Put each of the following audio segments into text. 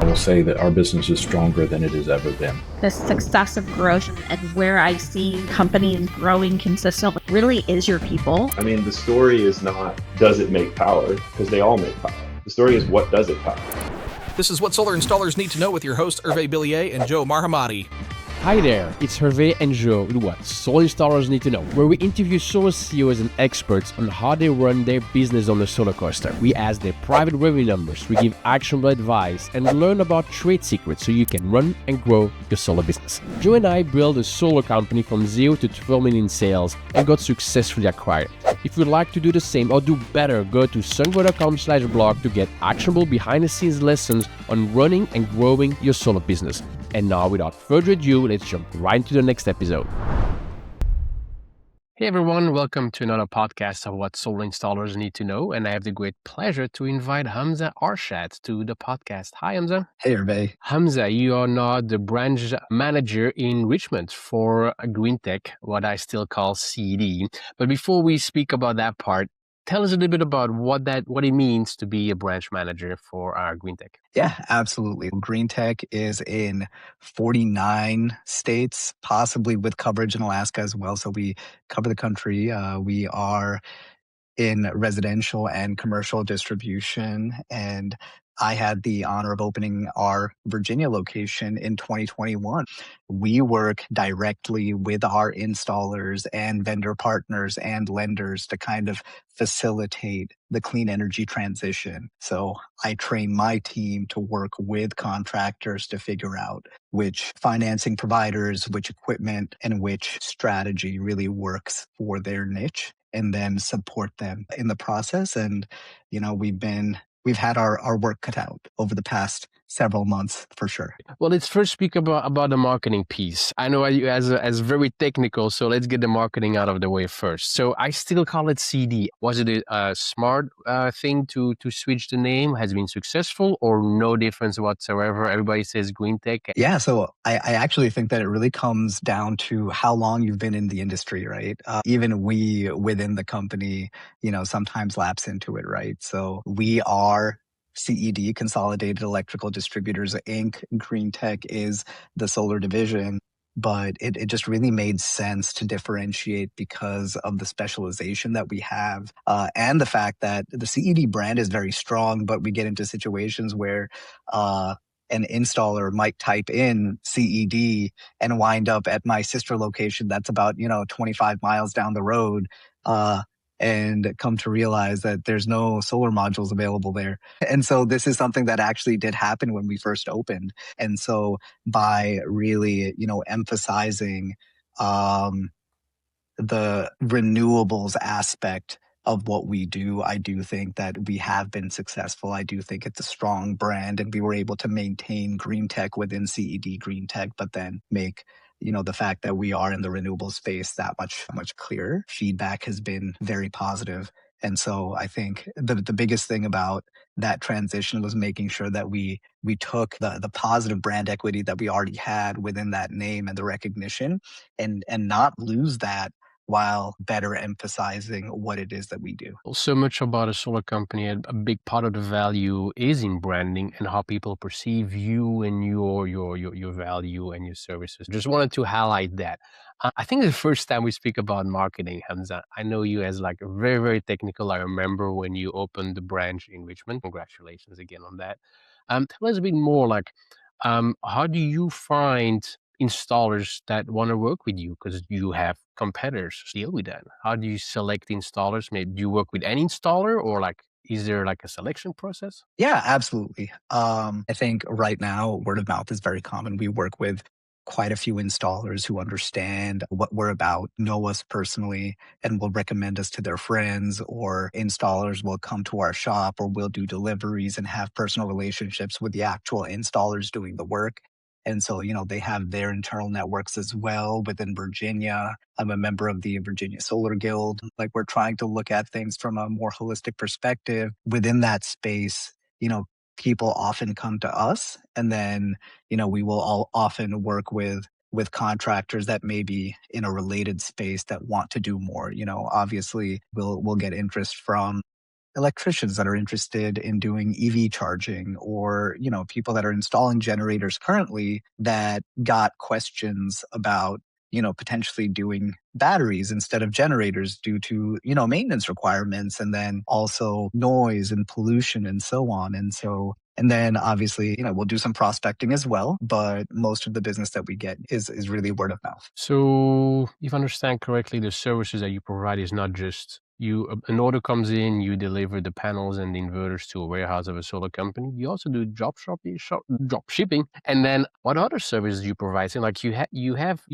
will say that our business is stronger than it has ever been. The success of growth and where I see companies growing consistently really is your people. I mean, the story is not, does it make power? Because they all make power. The story is, what does it power? This is what solar installers need to know with your host, Hervé Billier and Joe Marhamati. Hi there, it's Hervé and Joe with what solar installers need to know, where we interview solar CEOs and experts on how they run their business on the solar coaster. We ask their private revenue numbers, we give actionable advice, and learn about trade secrets so you can run and grow your solar business. Joe and I built a solar company from 0 to 12 million in sales and got successfully acquired. If you'd like to do the same or do better, go to sungro.com/blog to get actionable behind-the-scenes lessons on running and growing your solar business. And now, without further ado, let's jump right into the next episode. Hey everyone, welcome to another podcast of what solar installers need to know. And I have the great pleasure to invite Hamza Arshad to the podcast. Hi Hamza. Hey Hervé. Hamza, you are now the branch manager in Richmond for Greentech, what I still call CED. But before we speak about that part, tell us a little bit about what it means to be a branch manager for Greentech. Yeah, absolutely. Greentech is in 49 states, possibly with coverage in Alaska as well. So we cover the country. We are in residential and commercial distribution. And I had the honor of opening our Virginia location in 2021. We work directly with our installers and vendor partners and lenders to kind of facilitate the clean energy transition. So I train my team to work with contractors to figure out which financing providers, which equipment, and which strategy really works for their niche, and then support them in the process. And, we've had our work cut out over the past several months for sure. Well, let's first speak about the marketing piece. I know you as very technical, so let's get the marketing out of the way first. So I still call it CD. Was it a smart thing to switch the name? Has it been successful or no difference whatsoever? Everybody says Greentech. Yeah, so I actually think that it really comes down to how long you've been in the industry, right? Even we within the company, sometimes lapse into it, right? So we are CED, Consolidated Electrical Distributors, Inc. Greentech is the solar division, but it just really made sense to differentiate because of the specialization that we have and the fact that the CED brand is very strong, but we get into situations where an installer might type in CED and wind up at my sister location that's about 25 miles down the road. And come to realize that there's no solar modules available there. And so this is something that actually did happen when we first opened. And so by really, emphasizing the renewables aspect of what we do, I do think that we have been successful. I do think it's a strong brand, and we were able to maintain Greentech within CED Greentech, but then make the fact that we are in the renewable space that much clearer. Feedback has been very positive. And so I think the biggest thing about that transition was making sure that we took the positive brand equity that we already had within that name and the recognition and not lose that while better emphasizing what it is that we do. So much about a solar company, a big part of the value is in branding and how people perceive you and your value and your services. Just wanted to highlight that. I think the first time we speak about marketing, Hamza, I know you as very, very technical. I remember when you opened the branch in Richmond. Congratulations again on that. Tell us a bit more how do you find installers that want to work with you, because you have competitors deal with that? How do you select installers? Maybe do you work with any installer, or is there a selection process? Yeah, absolutely. I think right now word of mouth is very common. We work with quite a few installers who understand what we're about, know us personally, and will recommend us to their friends, or installers will come to our shop, or we'll do deliveries and have personal relationships with the actual installers doing the work. And so, they have their internal networks as well within Virginia. I'm a member of the Virginia Solar Guild. We're trying to look at things from a more holistic perspective. Within that space, people often come to us, and then, we will all often work with contractors that may be in a related space that want to do more. Obviously we'll get interest from electricians that are interested in doing EV charging, or, people that are installing generators currently that got questions about, potentially doing batteries instead of generators due to, maintenance requirements, and then also noise and pollution and so on. And then obviously, we'll do some prospecting as well, but most of the business that we get is really word of mouth. So if I understand correctly, the services that you provide is not just an order comes in, you deliver the panels and the inverters to a warehouse of a solar company. You also do drop shipping. And then what other services do you provide? So like you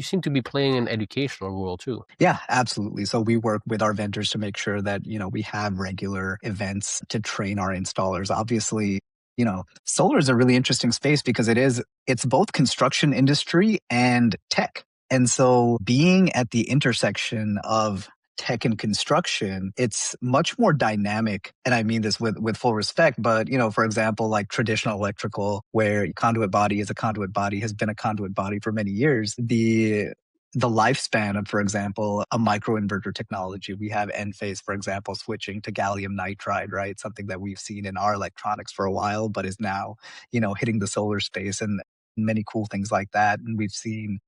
seem to be playing an educational role too. Yeah, absolutely. So we work with our vendors to make sure that, we have regular events to train our installers. Obviously, solar is a really interesting space because it's both construction industry and tech. And so being at the intersection of tech and construction, it's much more dynamic. And I mean this with full respect, but, for example, like traditional electrical, where conduit body is a conduit body, has been a conduit body for many years. The lifespan of, for example, a microinverter technology. We have Enphase, for example, switching to gallium nitride, right? Something that we've seen in our electronics for a while, but is now, hitting the solar space, and many cool things like that. And we've seen,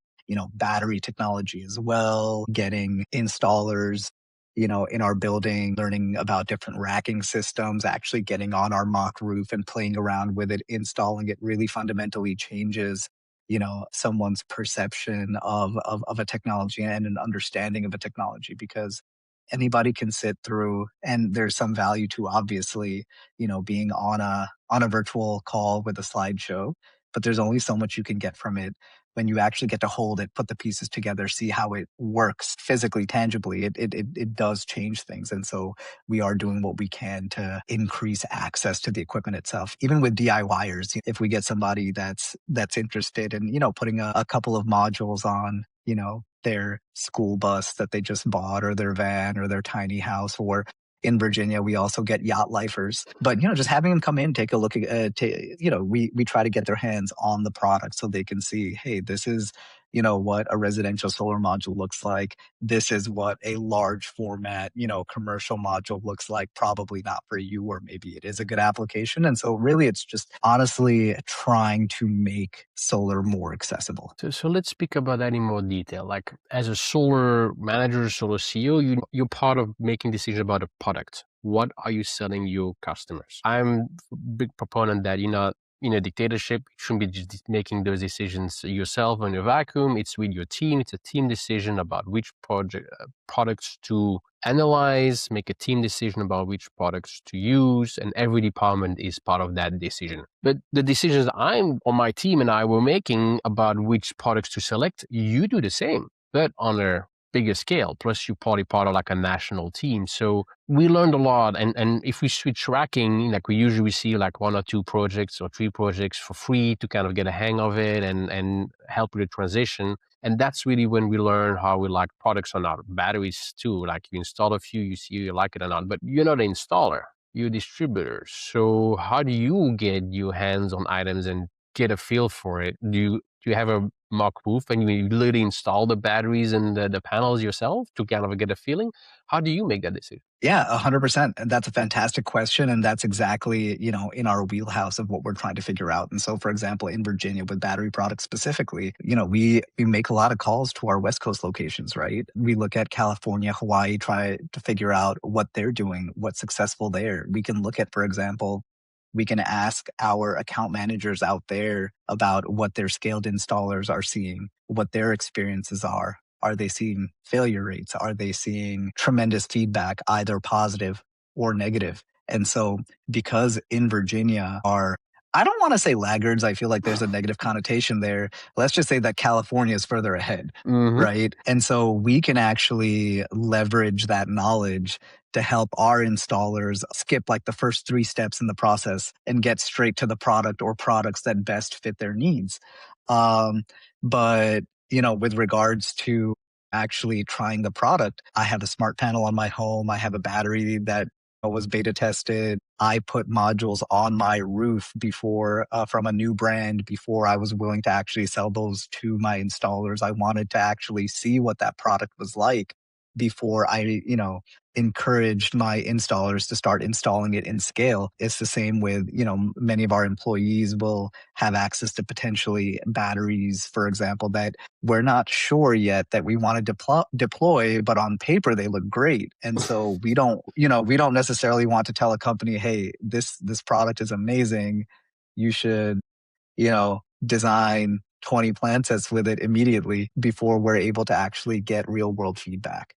battery technology as well, getting installers, in our building, learning about different racking systems, actually getting on our mock roof and playing around with it, installing it really fundamentally changes someone's perception of a technology and an understanding of a technology, because anybody can sit through, and there's some value to obviously, being on a virtual call with a slideshow, but there's only so much you can get from it when you actually get to hold it, put the pieces together, see how it works physically, tangibly. It does change things. And so we are doing what we can to increase access to the equipment itself. Even with DIYers, if we get somebody that's interested in, putting a couple of modules on, their school bus that they just bought, or their van, or their tiny house, or in Virginia, we also get yacht lifers. But, just having them come in, take a look at, we try to get their hands on the product so they can see, hey, this is, what a residential solar module looks like. This is what a large format, commercial module looks like. Probably not for you, or maybe it is a good application. And so really, it's just honestly trying to make solar more accessible. So let's speak about that in more detail. Like as a solar manager, solar CEO, you're part of making decisions about a product. What are you selling your customers? I'm a big proponent that you're not in a dictatorship. You shouldn't be just making those decisions yourself on your vacuum. It's with your team. It's a team decision about which products to analyze, make a team decision about which products to use, and every department is part of that decision. But the decisions I'm on my team and I were making about which products to select, you do the same, but on a bigger scale. Plus, you're probably part of like a national team. So we learned a lot. And if we switch racking, like we usually see like 1 or 2 projects or 3 projects for free to kind of get a hang of it and help with the transition. And that's really when we learn how we like products or not. Batteries too, like you install a few, you see you like it or not, but you're not an installer, you're distributors. So how do you get your hands on items and get a feel for it? Do you have a mock roof and you literally install the batteries and the panels yourself to kind of get a feeling? How do you make that decision? Yeah, 100%. And that's a fantastic question. And that's exactly, in our wheelhouse of what we're trying to figure out. And so, for example, in Virginia with battery products specifically, we make a lot of calls to our West Coast locations, right? We look at California, Hawaii, try to figure out what they're doing, what's successful there. We can look at, for example, we can ask our account managers out there about what their scaled installers are seeing, what their experiences are. Are they seeing failure rates? Are they seeing tremendous feedback, either positive or negative? And so because in Virginia I don't want to say laggards. I feel like there's a negative connotation there. Let's just say that California is further ahead, right? And so we can actually leverage that knowledge to help our installers skip like the first 3 steps in the process and get straight to the product or products that best fit their needs. But, with regards to actually trying the product, I have a smart panel on my home. I have a battery that was beta tested. I put modules on my roof before from a new brand before I was willing to actually sell those to my installers. I wanted to actually see what that product was like before I, encouraged my installers to start installing it in scale. It's the same with, many of our employees will have access to potentially batteries, for example, that we're not sure yet that we want to deploy, but on paper they look great. And so we don't necessarily want to tell a company, hey, this product is amazing. You should, design 20 plan sets with it immediately before we're able to actually get real world feedback.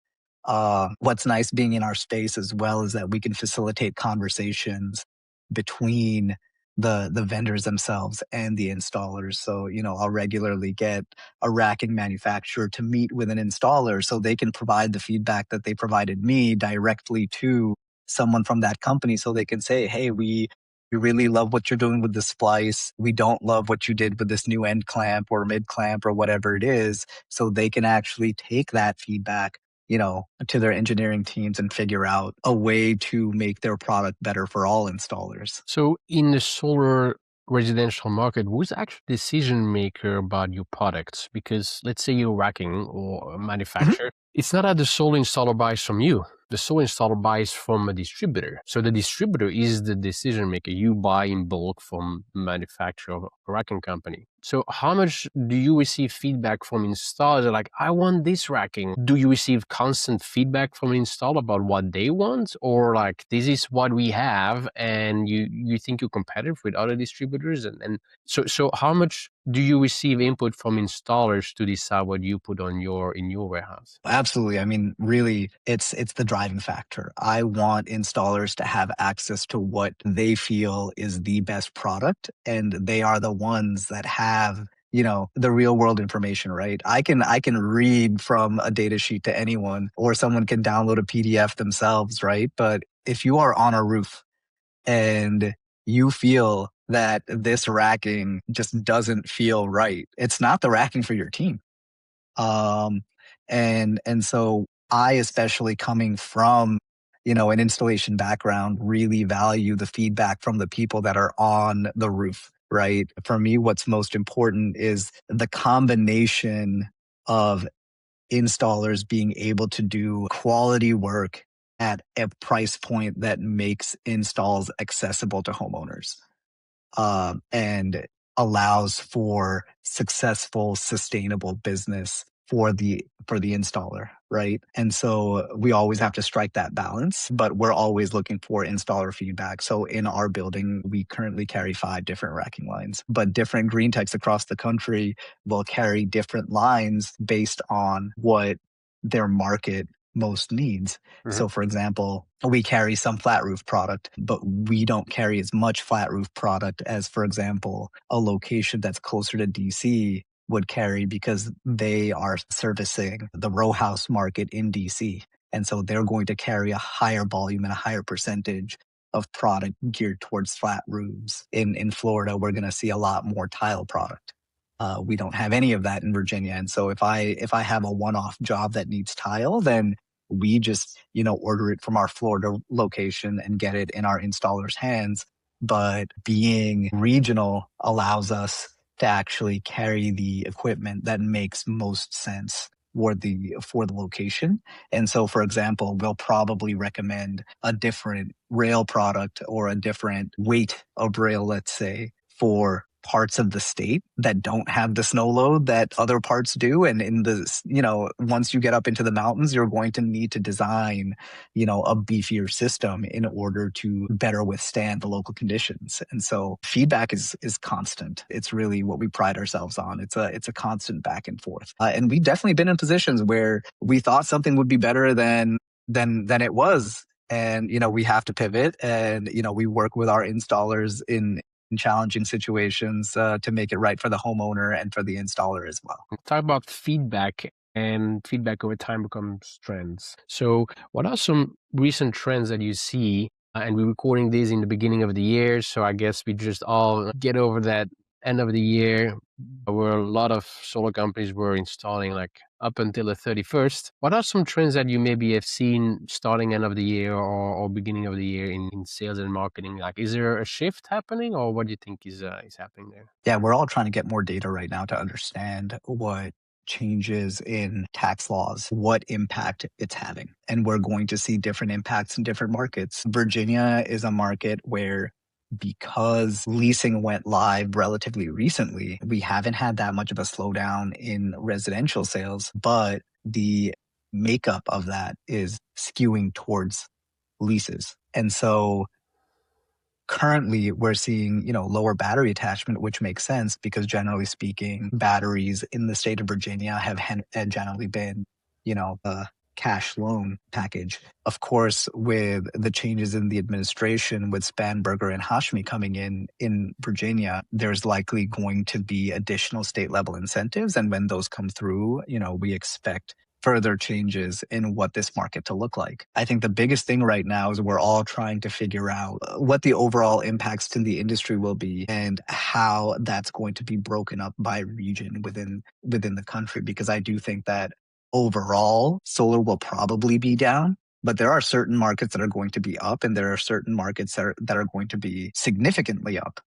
What's nice being in our space as well is that we can facilitate conversations between the vendors themselves and the installers. So, I'll regularly get a racking manufacturer to meet with an installer so they can provide the feedback that they provided me directly to someone from that company so they can say, hey, we really love what you're doing with the splice. We don't love what you did with this new end clamp or mid clamp or whatever it is. So they can actually take that feedback, to their engineering teams and figure out a way to make their product better for all installers. So in the solar residential market, who's actually decision maker about your products? Because let's say you're racking or a manufacturer, it's not that the solar installer buys from you. The solar installer buys from a distributor. So the distributor is the decision maker. You buy in bulk from the manufacturer of a racking company. So how much do you receive feedback from installers? They're like, I want this racking. Do you receive constant feedback from an installer about what they want? Or like, this is what we have and you think you're competitive with other distributors? And so how much do you receive input from installers to decide what you put on in your warehouse? Absolutely. I mean, really, it's the driving factor. I want installers to have access to what they feel is the best product, and they are the ones that have the real world information, right? I can read from a data sheet to anyone, or someone can download a PDF themselves, right? But if you are on a roof and you feel that this racking just doesn't feel right, it's not the racking for your team. And so I, especially coming from, an installation background, really value the feedback from the people that are on the roof, right? For me, what's most important is the combination of installers being able to do quality work at a price point that makes installs accessible to homeowners. And allows for successful, sustainable business for the installer, right? And so we always have to strike that balance, but we're always looking for installer feedback. So in our building, we currently carry 5 different racking lines, but different Greentechs across the country will carry different lines based on what their market most needs. So for example, we carry some flat roof product, but we don't carry as much flat roof product as, for example, a location that's closer to DC would carry, because they are servicing the row house market in DC. And so they're going to carry a higher volume and a higher percentage of product geared towards flat roofs. In Florida, we're going to see a lot more tile product. We don't have any of that in Virginia. And so if I have a one-off job that needs tile, then we just, order it from our Florida location and get it in our installer's hands. But being regional allows us to actually carry the equipment that makes most sense for the location. And so, for example, we'll probably recommend a different rail product or a different weight of rail, let's say, for parts of the state that don't have the snow load that other parts do. And in the, once you get up into the mountains, you're going to need to design, a beefier system in order to better withstand the local conditions. And so feedback is constant. It's really what we pride ourselves on. It's a constant back and forth. And we've definitely been in positions where we thought something would be better than it was. And, we have to pivot, and, we work with our installers in challenging situations to make it right for the homeowner and for the installer as well. Talk about feedback, and feedback over time becomes trends. So what are some recent trends that you see? And we're recording these in the beginning of the year, so I guess we just all get over that end of the year where a lot of solar companies were installing like up until the 31st. What are some trends that you maybe have seen starting end of the year or beginning of the year in sales and marketing? Like, is there a shift happening, or what do you think is happening there? Yeah, we're all trying to get more data right now to understand what changes in tax laws, what impact it's having. And we're going to see different impacts in different markets. Virginia is a market where, because leasing went live relatively recently, we haven't had that much of a slowdown in residential sales, but the makeup of that is skewing towards leases. And so currently we're seeing, lower battery attachment, which makes sense because generally speaking, batteries in the state of Virginia have generally been, a cash loan package. Of course, with the changes in the administration with Spanberger and Hashmi coming in Virginia, there's likely going to be additional state level incentives. And when those come through, we expect further changes in what this market to look like. I think the biggest thing right now is we're all trying to figure out what the overall impacts to the industry will be and how that's going to be broken up by region within the country, because I do think that overall solar will probably be down, but there are certain markets that are going to be up and there are certain markets that are going to be significantly up.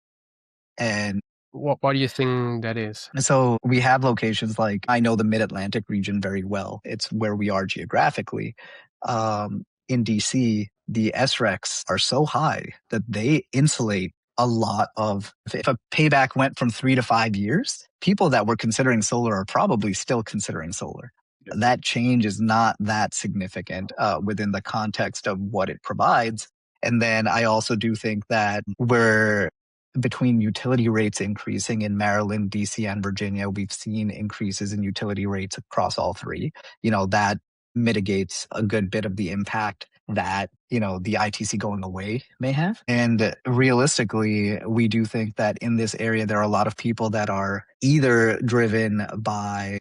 And What do you think that is? so we have locations like, I know the Mid-Atlantic region very well. It's where we are geographically. In DC, the SRECs are so high that they insulate a lot of, if a payback went from 3 to 5 years, people that were considering solar are probably still considering solar. That change is not that significant within the context of what it provides. And then I also do think that between utility rates increasing in Maryland, DC, and Virginia, we've seen increases in utility rates across all three. That mitigates a good bit of the impact that, the ITC going away may have. And realistically, we do think that in this area, there are a lot of people that are either driven by,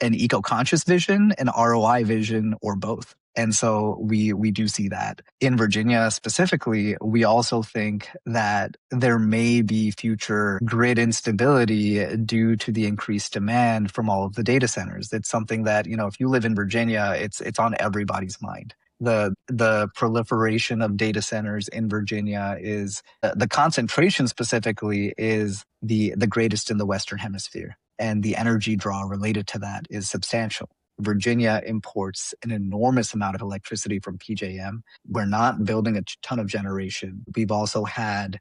an eco-conscious vision, an ROI vision, or both. And so we do see that. In Virginia specifically, we also think that there may be future grid instability due to the increased demand from all of the data centers. It's something that, if you live in Virginia, it's on everybody's mind. The proliferation of data centers in Virginia is, the concentration specifically is the greatest in the Western Hemisphere. And the energy draw related to that is substantial. Virginia imports an enormous amount of electricity from PJM. We're not building a ton of generation. We've also had,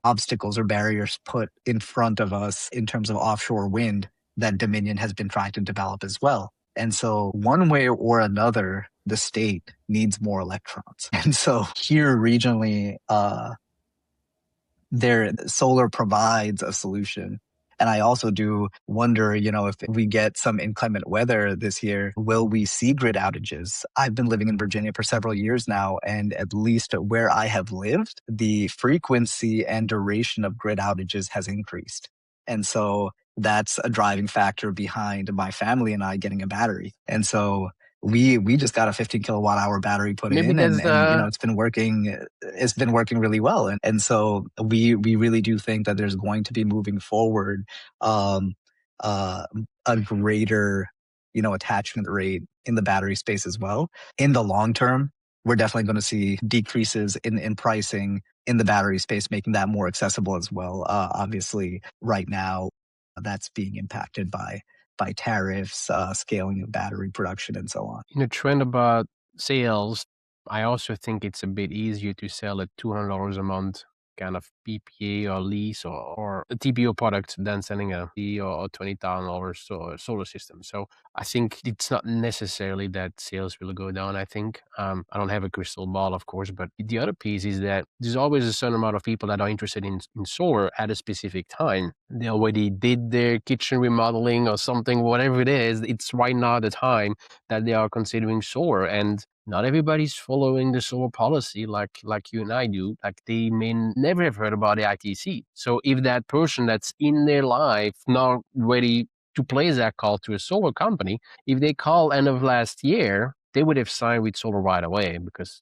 obstacles or barriers put in front of us in terms of offshore wind that Dominion has been trying to develop as well. And so one way or another, the state needs more electrons. And so here regionally, solar provides a solution. And I also do wonder, if we get some inclement weather this year, will we see grid outages? I've been living in Virginia for several years now, and at least where I have lived, the frequency and duration of grid outages has increased. And so that's a driving factor behind my family and I getting a battery. And so we just got a 15 kilowatt hour battery put in, and it's been working. It's been working really well, and so we really do think that there's going to be moving forward a greater attachment rate in the battery space as well. In the long term, we're definitely going to see decreases in pricing in the battery space, making that more accessible as well. Obviously, right now, that's being impacted by tariffs, scaling of battery production, and so on. In a trend about sales, I also think it's a bit easier to sell at $200 a month kind of PPA or lease or a TPO product than selling a or $20,000 solar system. So I think it's not necessarily that sales will go down. I think I don't have a crystal ball, of course, but the other piece is that there's always a certain amount of people that are interested in solar at a specific time. They already did their kitchen remodeling or something, whatever it is. It's right now the time that they are considering solar, and not everybody's following the solar policy like you and I do. Like, they may never have heard about the ITC. So if that person that's in their life not ready to place that call to a solar company, if they call end of last year, they would have signed with solar right away because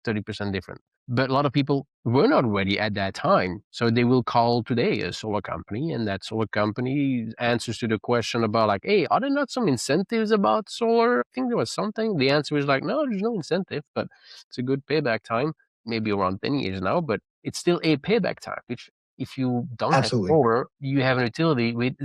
30% different. But a lot of people were not ready at that time. So they will call today a solar company, and that solar company answers to the question about like, hey, are there not some incentives about solar? I think there was something. The answer is like, no, there's no incentive, but it's a good payback time, maybe around 10 years now, but it's still a payback time, which if you don't Absolutely. have solar, you have an utility with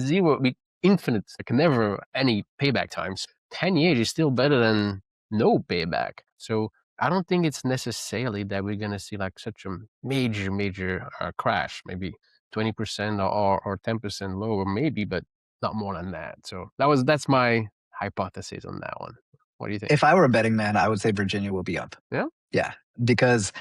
infinite, like never any payback times. 10 years is still better than no payback. So I don't think it's necessarily that we're going to see like such a major crash, maybe 20% or 10% lower, maybe, but not more than that. So that's my hypothesis on that one. What do you think? If I were a betting man, I would say Virginia will be up. Yeah? Yeah, because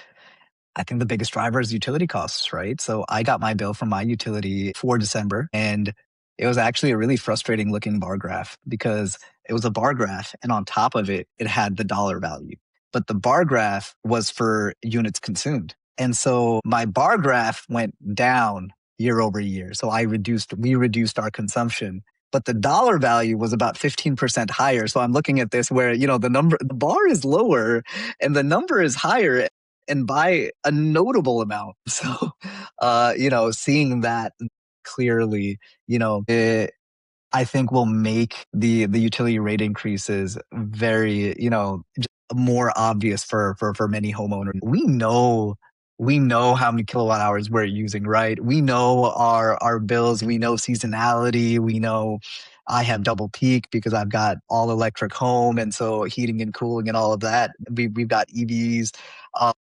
I think the biggest driver is utility costs, right? So I got my bill from my utility for December, and it was actually a really frustrating looking bar graph because it was a bar graph, and on top of it, it had the dollar value. But the bar graph was for units consumed. And so my bar graph went down year over year. So we reduced our consumption, but the dollar value was about 15% higher. So I'm looking at this where, the bar is lower and the number is higher, and by a notable amount. So, seeing that clearly, I think will make the utility rate increases very, more obvious for many homeowners. We know how many kilowatt hours we're using, right? We know our bills. We know seasonality. We know I have double peak because I've got all electric home. And so heating and cooling and all of that. We've got EVs.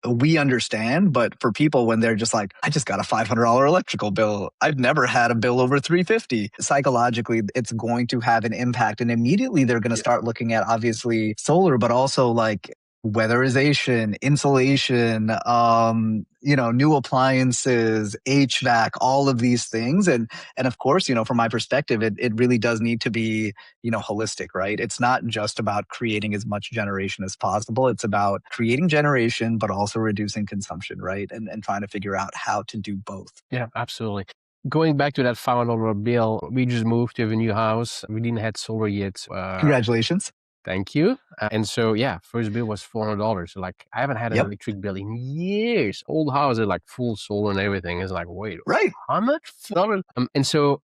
We understand, but for people when they're just like, I just got a $500 electrical bill. I've never had a bill over $350. Psychologically, it's going to have an impact. And immediately they're going to start looking at obviously solar, but also like weatherization, insulation, new appliances, HVAC, all of these things. And of course, from my perspective, it really does need to be, holistic, right? It's not just about creating as much generation as possible. It's about creating generation, but also reducing consumption, right? And trying to figure out how to do both. Yeah, absolutely. Going back to that $500 bill, we just moved to a new house. We didn't have solar yet. Congratulations. Thank you. And so, yeah, first bill was $400. So like, I haven't had an electric bill in years. Old house is like full solar and everything. It's like, wait, right? How much? And so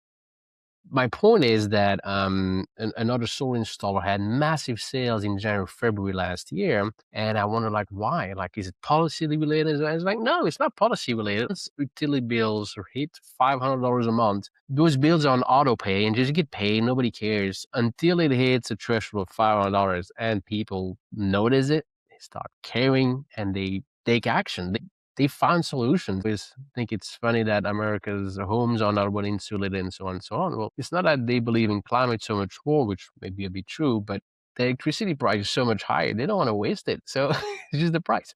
my point is that another solar installer had massive sales in January, February last year. And I wonder, like, why? Like, is it policy related? And I was like, no, it's not policy related. It's utility bills hit $500 a month. Those bills are on auto pay and just get paid. Nobody cares until it hits a threshold of $500 and people notice it. They start caring and they take action. They found solutions. I think it's funny that America's homes are not well insulated and so on and so on. Well, it's not that they believe in climate so much more, which may be a bit true, but the electricity price is so much higher. They don't want to waste it. So it's just the price.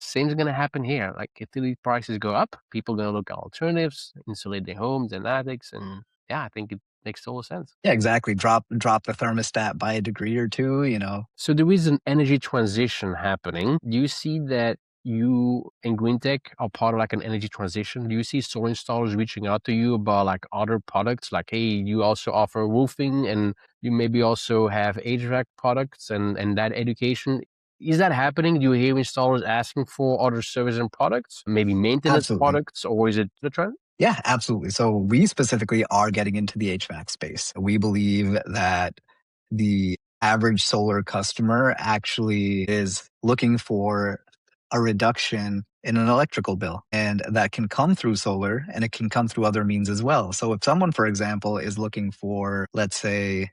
Same is going to happen here. Like utility prices go up, people are going to look at alternatives, insulate their homes and attics. And yeah, I think it makes total sense. Yeah, exactly. Drop the thermostat by a degree or two, So there is an energy transition happening. Do you see that you and Greentech are part of like an energy transition? Do you see solar installers reaching out to you about like other products? Like, hey, you also offer roofing and you maybe also have HVAC products and that education. Is that happening? Do you hear installers asking for other services and products, maybe maintenance products, or is it the trend? Yeah, absolutely. So we specifically are getting into the HVAC space. We believe that the average solar customer actually is looking for a reduction in an electrical bill. And that can come through solar and it can come through other means as well. So if someone, for example, is looking for, let's say,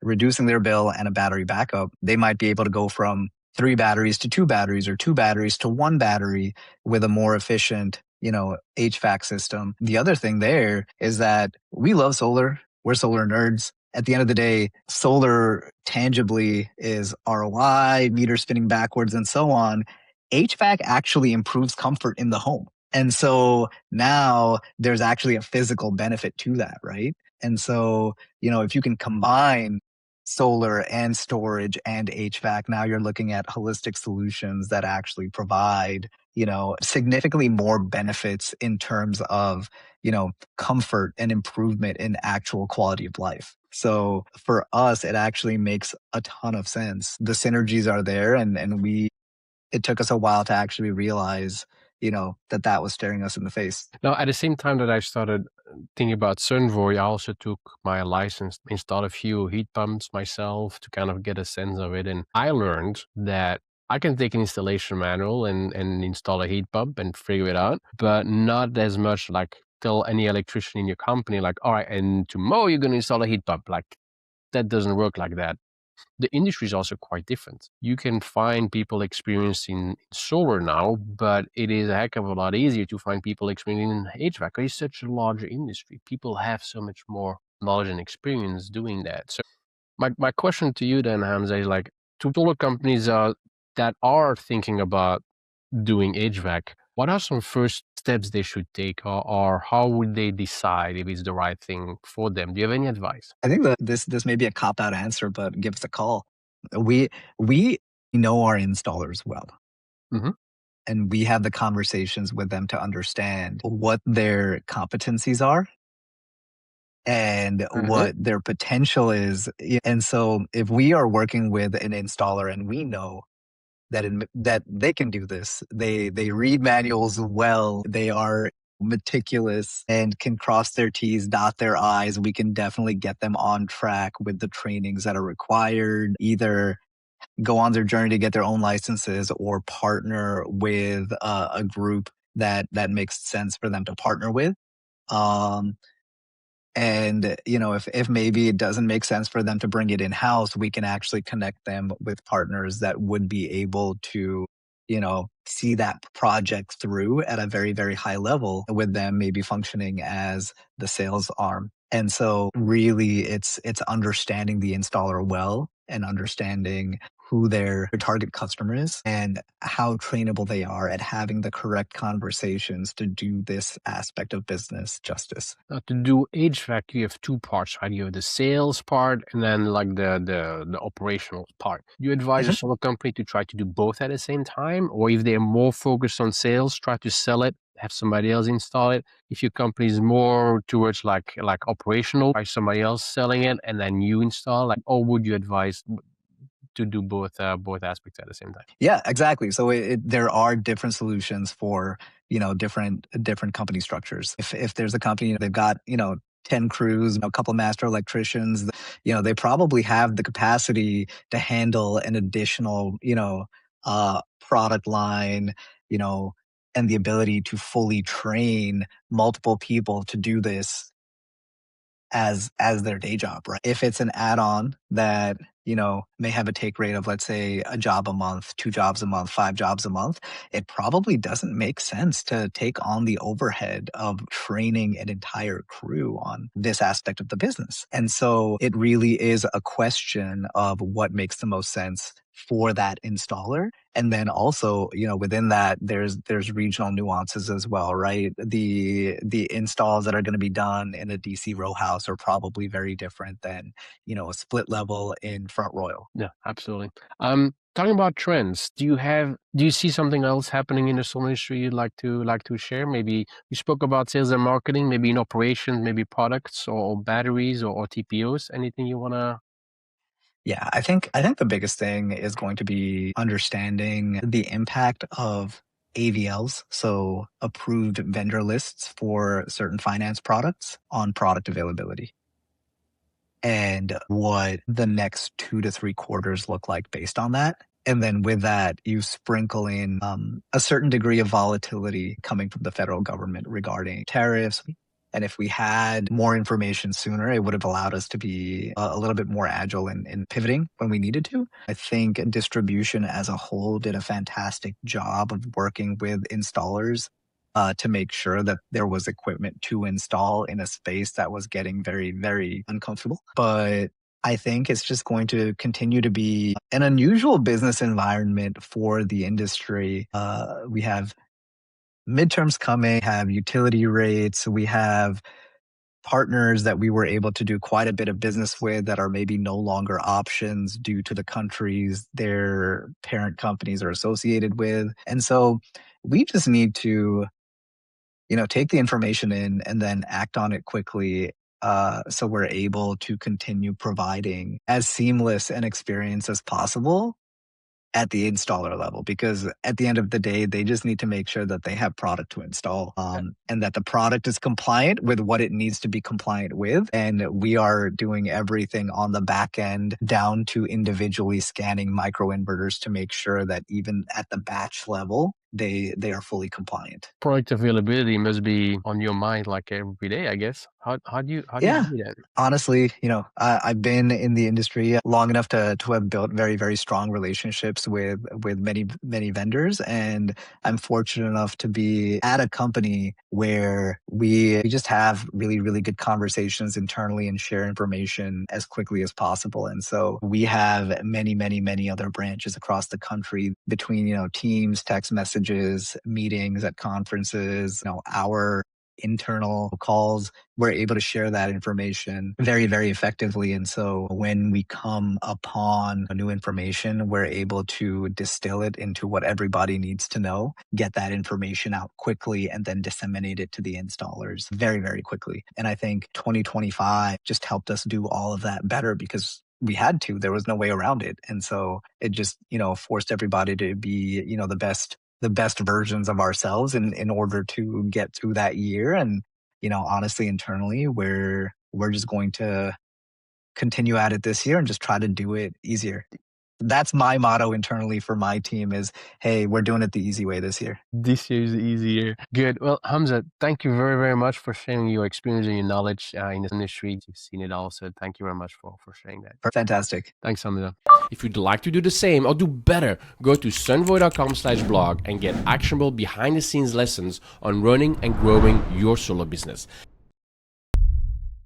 reducing their bill and a battery backup, they might be able to go from 3 batteries to 2 batteries or 2 batteries to 1 battery with a more efficient, HVAC system. The other thing there is that we love solar. We're solar nerds. At the end of the day, solar tangibly is ROI, meter spinning backwards, and so on. HVAC actually improves comfort in the home. And so now there's actually a physical benefit to that, right? And so, if you can combine solar and storage and HVAC, now you're looking at holistic solutions that actually provide, significantly more benefits in terms of, comfort and improvement in actual quality of life. So for us, it actually makes a ton of sense. The synergies are there and it took us a while to actually realize, that was staring us in the face. Now, at the same time that I started thinking about Sunvoy, I also took my license, installed a few heat pumps myself to kind of get a sense of it. And I learned that I can take an installation manual and install a heat pump and figure it out, but not as much like tell any electrician in your company, like, all right, and tomorrow you're going to install a heat pump. Like, that doesn't work like that. The industry is also quite different. You can find people experienced in solar now, but it is a heck of a lot easier to find people experienced in HVAC. It's such a larger industry. People have so much more knowledge and experience doing that. So my question to you then, Hamza, is like, to solar companies that are thinking about doing HVAC, what are some first steps they should take, or how would they decide if it's the right thing for them? Do you have any advice? I think that this may be a cop-out answer, but give us a call. We know our installers well. Mhm. And we have the conversations with them to understand what their competencies are and what their potential is. And so if we are working with an installer and we know that they can do this, they read manuals well, they are meticulous and can cross their T's, dot their I's, we can definitely get them on track with the trainings that are required, either go on their journey to get their own licenses or partner with a group that makes sense for them to partner with. And, if maybe it doesn't make sense for them to bring it in-house, we can actually connect them with partners that would be able to, see that project through at a very, very high level, with them maybe functioning as the sales arm. And so really it's understanding the installer well and understanding who their target customer is and how trainable they are at having the correct conversations to do this aspect of business justice. Now, to do HVAC, you have two parts, right? You have the sales part and then like the operational part. You advise a solar company to try to do both at the same time, or if they're more focused on sales, try to sell it, have somebody else install it. If your company is more towards like operational, try somebody else selling it and then you install. Like, or would you advise to do both aspects at the same time? Yeah, exactly. So there are different solutions for different company structures. If there's a company, they've got 10 crews, a couple master electricians, they probably have the capacity to handle an additional product line, and the ability to fully train multiple people to do this as their day job, right? If it's an add-on that, may have a take rate of, let's say, a job a month, 2 jobs a month, 5 jobs a month, it probably doesn't make sense to take on the overhead of training an entire crew on this aspect of the business. And so it really is a question of what makes the most sense for that installer. And then also, within that, there's regional nuances as well, right? The installs that are going to be done in a DC row house are probably very different than, a split level in Front Royal. Yeah, absolutely. Talking about trends, do you see something else happening in the solar industry you'd like to share? Maybe you spoke about sales and marketing, maybe in operations, maybe products or batteries or TPOs. Anything you wanna? Yeah, I think the biggest thing is going to be understanding the impact of AVLs, so approved vendor lists for certain finance products, on product availability, and what the next 2 to 3 quarters look like based on that. And then with that, you sprinkle in a certain degree of volatility coming from the federal government regarding tariffs. And if we had more information sooner, it would have allowed us to be a little bit more agile in pivoting when we needed to. I think distribution as a whole did a fantastic job of working with installers to make sure that there was equipment to install in a space that was getting very, very uncomfortable. But I think it's just going to continue to be an unusual business environment for the industry. We have midterms coming, have utility rates, we have partners that we were able to do quite a bit of business with that are maybe no longer options due to the countries their parent companies are associated with. And so we just need to, take the information in and then act on it quickly. So we're able to continue providing as seamless an experience as possible at the installer level, because at the end of the day, they just need to make sure that they have product to install, and that the product is compliant with what it needs to be compliant with. And we are doing everything on the back end down to individually scanning microinverters to make sure that even at the batch level, they are fully compliant. Product availability must be on your mind like every day, I guess. How do you Yeah. do that? Honestly, I've been in the industry long enough to have built very, very strong relationships with many vendors, and I'm fortunate enough to be at a company where we just have really, really good conversations internally and share information as quickly as possible. And so we have many, many, many other branches across the country between teams, text messages, meetings at conferences, our internal calls. We're able to share that information very, very effectively. And so when we come upon new information, we're able to distill it into what everybody needs to know, get that information out quickly, and then disseminate it to the installers very, very quickly. And I think 2025 just helped us do all of that better because we had to. There was no way around it. And so it just, forced everybody to be, the best versions of ourselves in order to get through that year. And, honestly, internally, we're just going to continue at it this year and just try to do it easier. That's my motto internally for my team is, hey, we're doing it the easy way this year. This year is easier. Good. Well, Hamza, thank you very, very much for sharing your experience and your knowledge in this industry. You've seen it all, so thank you very much for sharing that. Fantastic. Thanks, Hamza. If you'd like to do the same or do better, go to sunvoy.com/blog and get actionable behind-the-scenes lessons on running and growing your solar business.